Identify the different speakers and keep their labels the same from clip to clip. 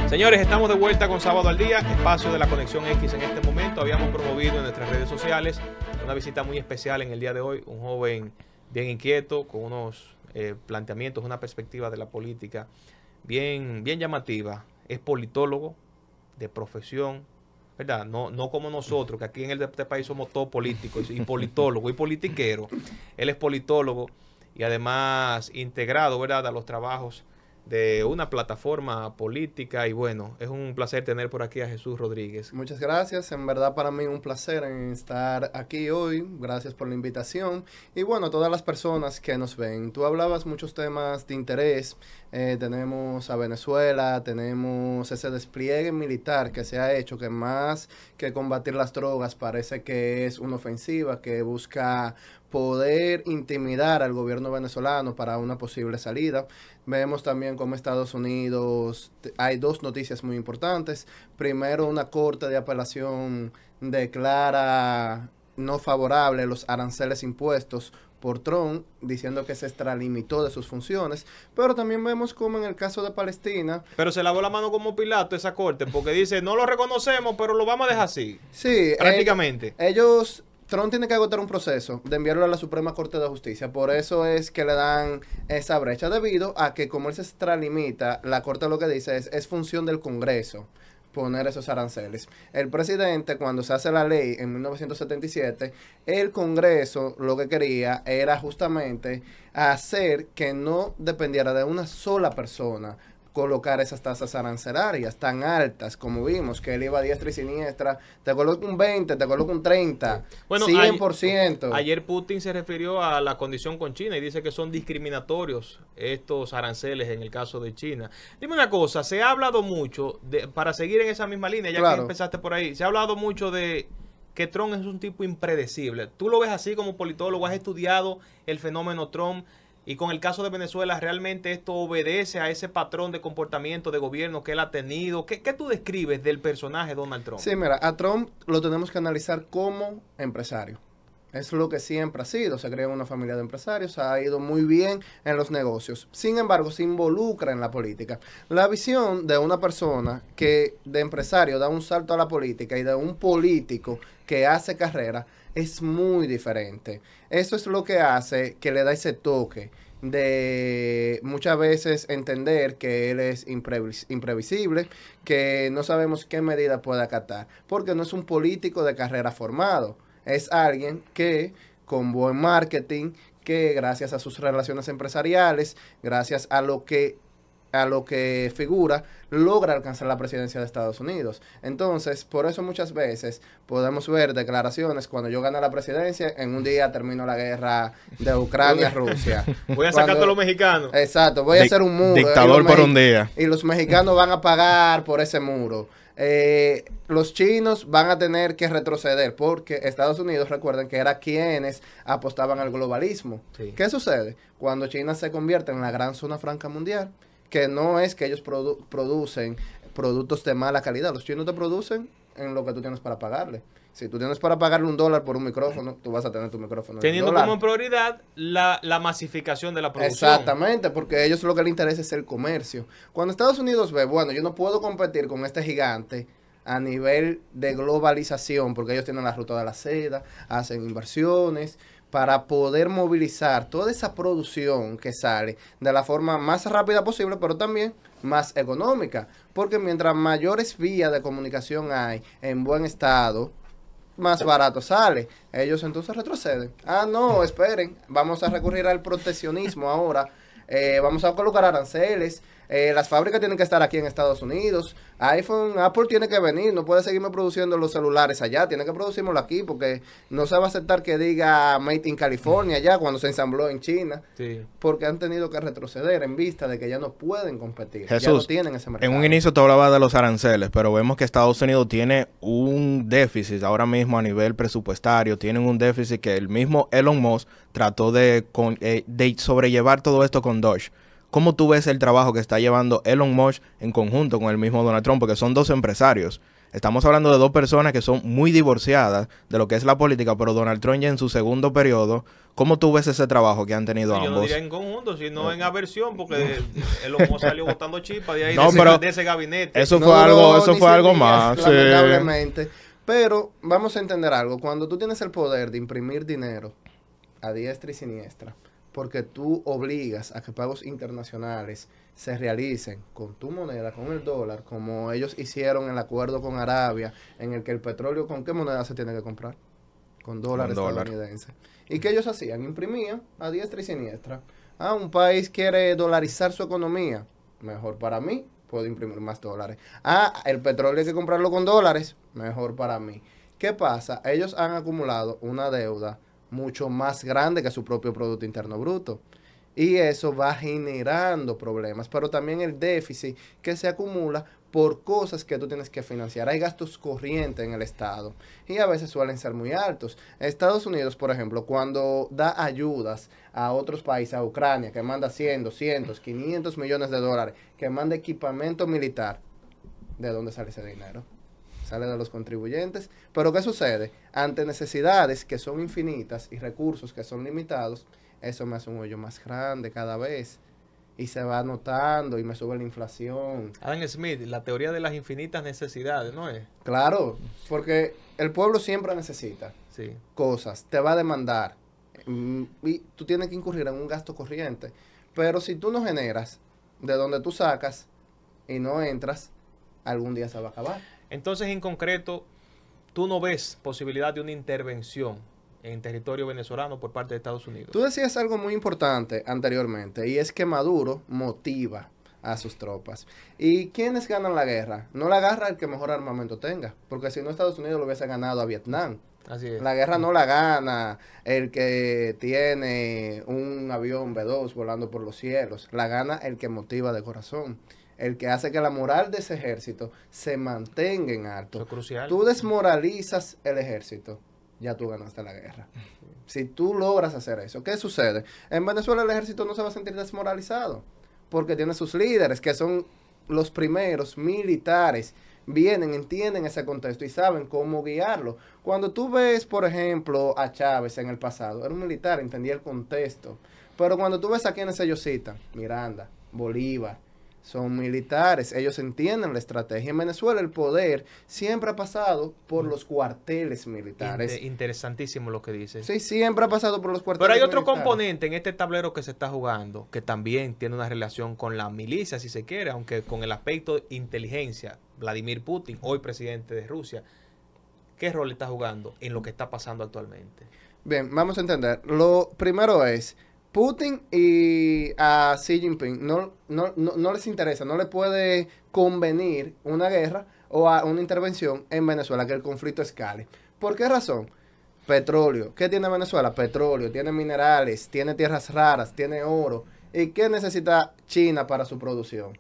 Speaker 1: Señores, estamos de vuelta con Sábado al Día, espacio de la Conexión X en este momento. Habíamos promovido en nuestras redes sociales una visita muy especial en el día de hoy, un joven bien inquieto, con unos planteamientos, una perspectiva de la política bien llamativa. Es politólogo de profesión, ¿verdad? No como nosotros, que aquí en este país somos todos políticos y politólogos y politiqueros. Él es politólogo y además integrado, ¿verdad?, a los trabajos de una plataforma política. Y bueno, es un placer tener por aquí a Jesús Rodríguez.
Speaker 2: Muchas gracias, en verdad para mí un placer estar aquí hoy, gracias por la invitación y bueno, todas las personas que nos ven. Tú hablabas muchos temas de interés, tenemos a Venezuela, tenemos ese despliegue militar que se ha hecho, que más que combatir las drogas parece que es una ofensiva que busca poder intimidar al gobierno venezolano para una posible salida. Vemos también cómo Estados Unidos, hay dos noticias muy importantes. Primero, una corte de apelación declara no favorable los aranceles impuestos por Trump, diciendo que se extralimitó de sus funciones, pero también vemos como en el caso de Palestina...
Speaker 1: Pero se lavó la mano como Pilato esa corte, porque dice, no lo reconocemos, pero lo vamos a dejar así.
Speaker 2: Sí.
Speaker 1: Prácticamente.
Speaker 2: Trump tiene que agotar un proceso de enviarlo a la Suprema Corte de Justicia. Por eso es que le dan esa brecha, debido a que como él se extralimita, la Corte lo que dice es función del Congreso poner esos aranceles. El presidente, cuando se hace la ley en 1977, el Congreso lo que quería era justamente hacer que no dependiera de una sola persona colocar esas tasas arancelarias tan altas, como vimos, que él iba a diestra y siniestra, te coloca un 20, te coloca un 30, bueno, 100%.
Speaker 1: Ayer Putin se refirió a la condición con China y dice que son discriminatorios estos aranceles en el caso de China. Dime una cosa, se ha hablado mucho, para seguir en esa misma línea, ya que empezaste por ahí, se ha hablado mucho de que Trump es un tipo impredecible. ¿Tú lo ves así como politólogo? ¿Has estudiado el fenómeno Trump? Y con el caso de Venezuela, ¿realmente esto obedece a ese patrón de comportamiento de gobierno que él ha tenido? ¿Qué tú describes del personaje Donald Trump?
Speaker 2: Sí, mira, a Trump lo tenemos que analizar como empresario. Es lo que siempre ha sido. Se creó en una familia de empresarios, ha ido muy bien en los negocios. Sin embargo, se involucra en la política. La visión de una persona que de empresario da un salto a la política y de un político que hace carrera es muy diferente. Eso es lo que hace que le da ese toque de muchas veces entender que él es imprevisible, que no sabemos qué medida puede acatar, porque no es un político de carrera formado, es alguien que con buen marketing, que gracias a sus relaciones empresariales, gracias a lo que figura, logra alcanzar la presidencia de Estados Unidos. Entonces, por eso muchas veces podemos ver declaraciones, cuando yo gane la presidencia, en un día termino la guerra de Ucrania-Rusia.
Speaker 1: Voy a sacar a todos los mexicanos.
Speaker 2: Exacto, voy a hacer un muro.
Speaker 3: Dictador por un día.
Speaker 2: Y los mexicanos van a pagar por ese muro. Los chinos van a tener que retroceder porque Estados Unidos, recuerden que era quienes apostaban al globalismo. Sí. ¿Qué sucede? Cuando China se convierte en la gran zona franca mundial, que no es que ellos producen productos de mala calidad. Los chinos te producen en lo que tú tienes para pagarle. Si tú tienes para pagarle $1 por un micrófono, tú vas a tener tu micrófono.
Speaker 1: Teniendo como prioridad la masificación de la producción.
Speaker 2: Exactamente, porque a ellos lo que les interesa es el comercio. Cuando Estados Unidos ve, bueno, yo no puedo competir con este gigante a nivel de globalización, porque ellos tienen la ruta de la seda, hacen inversiones para poder movilizar toda esa producción que sale de la forma más rápida posible, pero también más económica, porque mientras mayores vías de comunicación hay en buen estado, más barato sale. Ellos entonces retroceden. Ah, no, esperen, vamos a recurrir al proteccionismo ahora, vamos a colocar aranceles. Las fábricas tienen que estar aquí en Estados Unidos. Apple tiene que venir, no puede seguirme produciendo los celulares allá, tiene que producirlo aquí porque no se va a aceptar que diga Made in California allá cuando se ensambló en China. Sí. Porque han tenido que retroceder en vista de que ya no pueden competir.
Speaker 3: Jesús,
Speaker 2: ya no tienen ese mercado.
Speaker 3: En un inicio te hablaba de los aranceles, pero vemos que Estados Unidos tiene un déficit ahora mismo a nivel presupuestario, tienen un déficit que el mismo Elon Musk trató de sobrellevar todo esto con Doge. ¿Cómo tú ves el trabajo que está llevando Elon Musk en conjunto con el mismo Donald Trump? Porque son dos empresarios Estamos hablando de dos personas que son muy divorciadas de lo que es la política, pero Donald Trump ya en su segundo periodo, ¿cómo tú ves ese trabajo que han tenido
Speaker 1: Yo no
Speaker 3: ambos?
Speaker 1: diría en conjunto, sino en aversión, porque el homo salió botando chispas de ahí,
Speaker 3: No,
Speaker 1: de,
Speaker 3: pero
Speaker 1: de ese gabinete.
Speaker 3: Eso
Speaker 2: No
Speaker 3: fue algo,
Speaker 2: duró
Speaker 3: eso
Speaker 2: ni
Speaker 3: fue
Speaker 2: 100
Speaker 3: algo
Speaker 2: días,
Speaker 3: más. Sí.
Speaker 2: lamentablemente. Pero vamos a entender algo. Cuando tú tienes el poder de imprimir dinero a diestra y siniestra, porque tú obligas a que pagos internacionales se realicen con tu moneda, con el dólar, como ellos hicieron el acuerdo con Arabia, en el que el petróleo, ¿con qué moneda se tiene que comprar? Con dólar
Speaker 3: dólar.
Speaker 2: estadounidense. ¿Y qué ellos hacían? Imprimían a diestra y siniestra. Ah, un país quiere dolarizar su economía. Mejor para mí, puedo imprimir más dólares. Ah, el petróleo hay que comprarlo con dólares. Mejor para mí. ¿Qué pasa? Ellos han acumulado una deuda mucho más grande que su propio Producto Interno Bruto. Y eso va generando problemas, pero también el déficit que se acumula por cosas que tú tienes que financiar. Hay gastos corrientes en el Estado y a veces suelen ser muy altos. Estados Unidos, por ejemplo, cuando da ayudas a otros países, a Ucrania, que manda 100, 200, 500 millones de dólares, que manda equipamiento militar, ¿de dónde sale ese dinero? Sale de los contribuyentes. Pero ¿qué sucede? Ante necesidades que son infinitas y recursos que son limitados, eso me hace un hoyo más grande cada vez. Y se va notando y me sube la inflación.
Speaker 1: Adam Smith, la teoría de las infinitas necesidades, ¿no es?
Speaker 2: Claro, porque el pueblo siempre necesita
Speaker 1: Sí.
Speaker 2: cosas, te va a demandar. Y tú tienes que incurrir en un gasto corriente. Pero si tú no generas de donde tú sacas y no entras, algún día se va a acabar.
Speaker 1: Entonces, en concreto, ¿tú no ves posibilidad de una intervención en territorio venezolano por parte de Estados Unidos?
Speaker 2: Tú decías algo muy importante anteriormente, y es que Maduro motiva a sus tropas. ¿Y quiénes ganan la guerra? No la gana el que mejor armamento tenga, porque si no Estados Unidos lo hubiese ganado a Vietnam.
Speaker 1: Así es.
Speaker 2: La guerra no la gana el que tiene un avión B-2 volando por los cielos, la gana el que motiva de corazón, el que hace que la moral de ese ejército se mantenga en alto.
Speaker 1: Eso es crucial.
Speaker 2: Tú desmoralizas el ejército, ya tú ganaste la guerra. Si tú logras hacer eso, ¿qué sucede? En Venezuela el ejército no se va a sentir desmoralizado, porque tiene sus líderes, que son los primeros militares, vienen, entienden ese contexto y saben cómo guiarlo. Cuando tú ves, por ejemplo, a Chávez en el pasado, era un militar, entendía el contexto. Pero cuando tú ves a quienes ellos citan, Miranda, Bolívar, son militares, ellos entienden la estrategia. En Venezuela el poder siempre ha pasado por los cuarteles militares.
Speaker 1: Interesantísimo lo que dices.
Speaker 2: Sí, siempre ha pasado por los cuarteles
Speaker 1: Pero hay otro
Speaker 2: militares.
Speaker 1: componente en este tablero que se está jugando que también tiene una relación con la milicia, si se quiere, aunque con el aspecto de inteligencia. Vladimir Putin, hoy presidente de Rusia, ¿qué rol está jugando en lo que está pasando actualmente?
Speaker 2: Bien, vamos a entender. Lo primero es, Putin y a Xi Jinping no les interesa, no les puede convenir una guerra o una intervención en Venezuela, que el conflicto escale. ¿Por qué razón? Petróleo. ¿Qué tiene Venezuela? Petróleo, tiene minerales, tiene tierras raras, tiene oro. ¿Y qué necesita China para su producción?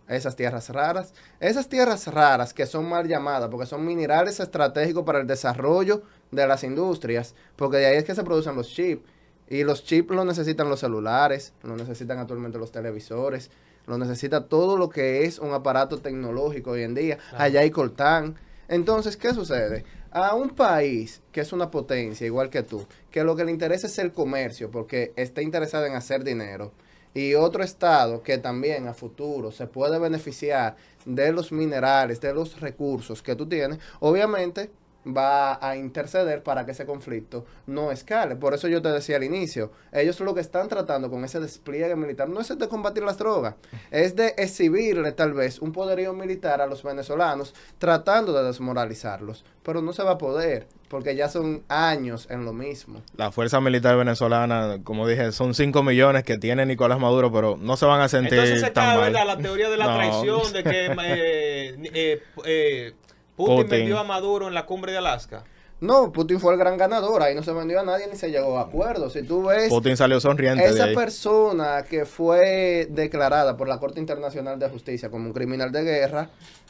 Speaker 2: Esas tierras raras. Esas tierras raras que son mal llamadas porque son minerales estratégicos para el desarrollo de las industrias, porque de ahí es que se producen los chips. Y los chips los necesitan los celulares, los necesitan actualmente los televisores, lo necesita todo lo que es un aparato tecnológico hoy en día.
Speaker 1: Claro.
Speaker 2: Allá hay coltán. Entonces, ¿qué sucede? A un país que es una potencia, igual que tú, que lo que le interesa es el comercio, porque está interesado en hacer dinero, y otro estado que también a futuro se puede beneficiar de los minerales, de los recursos que tú tienes, obviamente va a interceder para que ese conflicto no escale. Por eso yo te decía al inicio, ellos lo que están tratando con ese despliegue militar no es de combatir las drogas, es de exhibirle tal vez un poderío militar a los venezolanos tratando de desmoralizarlos, pero no se va a poder porque ya son años en lo mismo.
Speaker 3: La fuerza militar venezolana, como dije, son 5 millones que tiene Nicolás Maduro, pero no se van a sentir
Speaker 1: Entonces se
Speaker 3: tan
Speaker 1: cae,
Speaker 3: mal.
Speaker 1: ¿verdad?, la teoría de la
Speaker 3: No.
Speaker 1: traición, de que Putin
Speaker 3: Putin.
Speaker 1: vendió a Maduro en la cumbre de Alaska.
Speaker 2: No, Putin fue el gran ganador, ahí no se vendió a nadie ni se llegó a acuerdo. Si tú ves,
Speaker 3: Putin salió sonriente de
Speaker 2: esa
Speaker 3: ahí.
Speaker 2: persona que fue declarada por la Corte Internacional de Justicia como un criminal de guerra,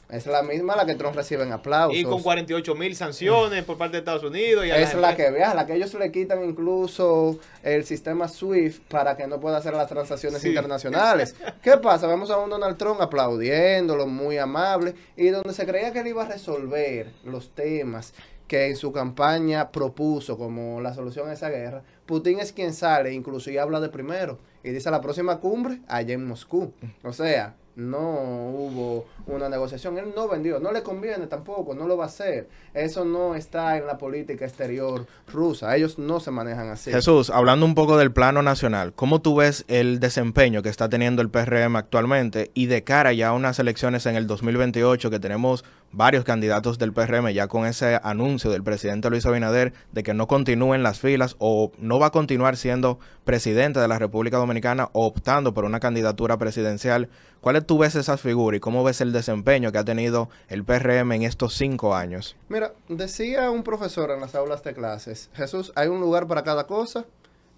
Speaker 2: es la misma a la que Trump recibe en aplausos.
Speaker 1: Y con 48.000 sanciones por parte de Estados Unidos. Y a
Speaker 2: Es la que viaja, la que ellos le quitan incluso el sistema SWIFT para que no pueda hacer las transacciones
Speaker 1: Sí.
Speaker 2: internacionales. ¿Qué pasa? Vemos a un Donald Trump aplaudiéndolo, muy amable, y donde se creía que él iba a resolver los temas que en su campaña propuso como la solución a esa guerra, Putin es quien sale incluso y habla de primero y dice la próxima cumbre allá en Moscú. O sea, no hubo una negociación, él no vendió, no le conviene tampoco, no lo va a hacer. Eso no está en la política exterior rusa, ellos no se manejan así.
Speaker 3: Jesús, hablando un poco del plano nacional, ¿cómo tú ves el desempeño que está teniendo el PRM actualmente y de cara ya a unas elecciones en el 2028 que tenemos varios candidatos del PRM ya con ese anuncio del presidente Luis Abinader de que no continúe en las filas o no va a continuar siendo presidente de la República Dominicana o optando por una candidatura presidencial? ¿Cuáles tú ves esas figuras y cómo ves el desempeño que ha tenido el PRM en estos 5 años?
Speaker 2: Mira, decía un profesor en las aulas de clases, Jesús, hay un lugar para cada cosa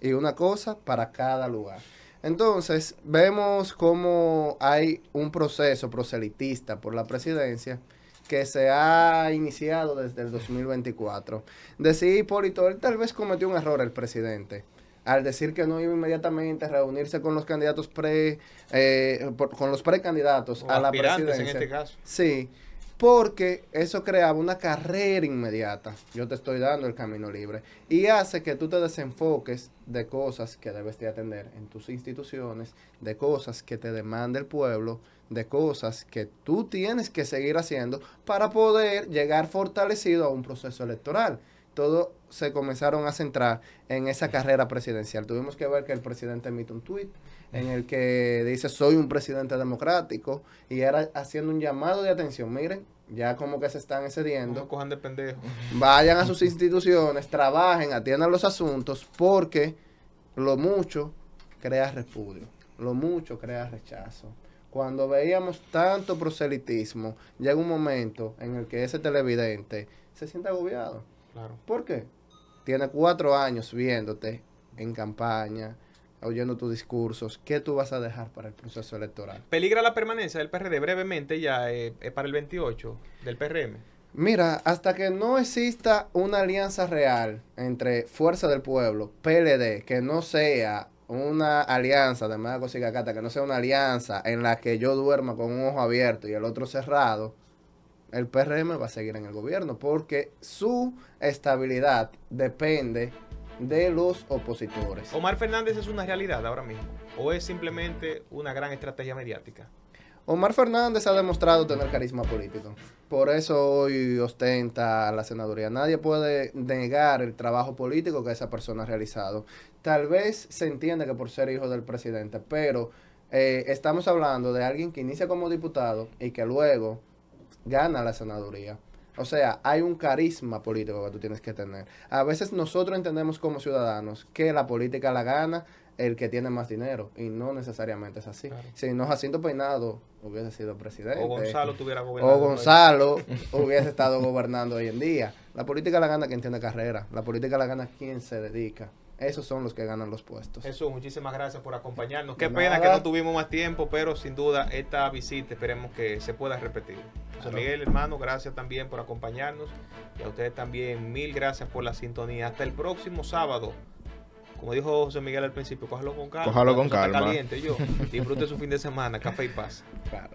Speaker 2: y una cosa para cada lugar. Entonces, vemos cómo hay un proceso proselitista por la presidencia que se ha iniciado desde el 2024. Decía Hipólito, él tal vez cometió un error el presidente al decir que no iba inmediatamente a reunirse con los candidatos con los precandidatos
Speaker 1: O
Speaker 2: a la
Speaker 1: aspirantes
Speaker 2: presidencia.
Speaker 1: en este caso.
Speaker 2: Sí, porque eso creaba una carrera inmediata. Yo te estoy dando el camino libre. Y hace que tú te desenfoques de cosas que debes de atender en tus instituciones, de cosas que te demanda el pueblo, de cosas que tú tienes que seguir haciendo para poder llegar fortalecido a un proceso electoral. Todo se comenzaron a centrar en esa carrera presidencial. Tuvimos que ver que el presidente emite un tuit en el que dice soy un presidente democrático y era haciendo un llamado de atención. Miren, ya como que se están excediendo.
Speaker 1: No cojan de pendejo.
Speaker 2: Vayan a sus instituciones, trabajen, atiendan los asuntos, porque lo mucho crea repudio, lo mucho crea rechazo. Cuando veíamos tanto proselitismo, llega un momento en el que ese televidente se siente agobiado.
Speaker 1: Claro.
Speaker 2: ¿Por qué? Tiene 4 años viéndote en campaña, oyendo tus discursos. ¿Qué tú vas a dejar para el proceso electoral?
Speaker 1: ¿Peligra la permanencia del PRD brevemente ya para el 28 del PRM?
Speaker 2: Mira, hasta que no exista una alianza real entre Fuerza del Pueblo, PLD, que no sea una alianza de Marcos y Cacata, que no sea una alianza en la que yo duerma con un ojo abierto y el otro cerrado, el PRM va a seguir en el gobierno porque su estabilidad depende de los opositores.
Speaker 1: ¿Omar Fernández es una realidad ahora mismo? ¿O es simplemente una gran estrategia mediática?
Speaker 2: Omar Fernández ha demostrado tener carisma político. Por eso hoy ostenta la senaduría. Nadie puede negar el trabajo político que esa persona ha realizado. Tal vez se entiende que por ser hijo del presidente, pero estamos hablando de alguien que inicia como diputado y que luego gana la senaduría. O sea, hay un carisma político que tú tienes que tener. A veces nosotros entendemos como ciudadanos que la política la gana el que tiene más dinero, y no necesariamente es así.
Speaker 1: Claro.
Speaker 2: Si no, Jacinto Peinado hubiese sido presidente.
Speaker 1: O Gonzalo estuviera gobernando.
Speaker 2: O Gonzalo hubiese estado gobernando hoy en día. La política la gana quien tiene carrera. La política la gana quien se dedica. Esos son los que ganan los puestos.
Speaker 1: Jesús, muchísimas gracias por acompañarnos. Qué
Speaker 2: De
Speaker 1: pena
Speaker 2: nada.
Speaker 1: que no tuvimos más tiempo, pero sin duda esta visita esperemos que se pueda repetir. José Miguel, hermano, gracias también por acompañarnos. Y a ustedes también, mil gracias por la sintonía. Hasta el próximo sábado. Como dijo José Miguel al principio, cójalo con calma.
Speaker 3: Cójalo
Speaker 1: la
Speaker 3: con
Speaker 1: cosa está
Speaker 3: calma.
Speaker 1: caliente, disfrute su fin de semana. Café y paz.
Speaker 2: Claro.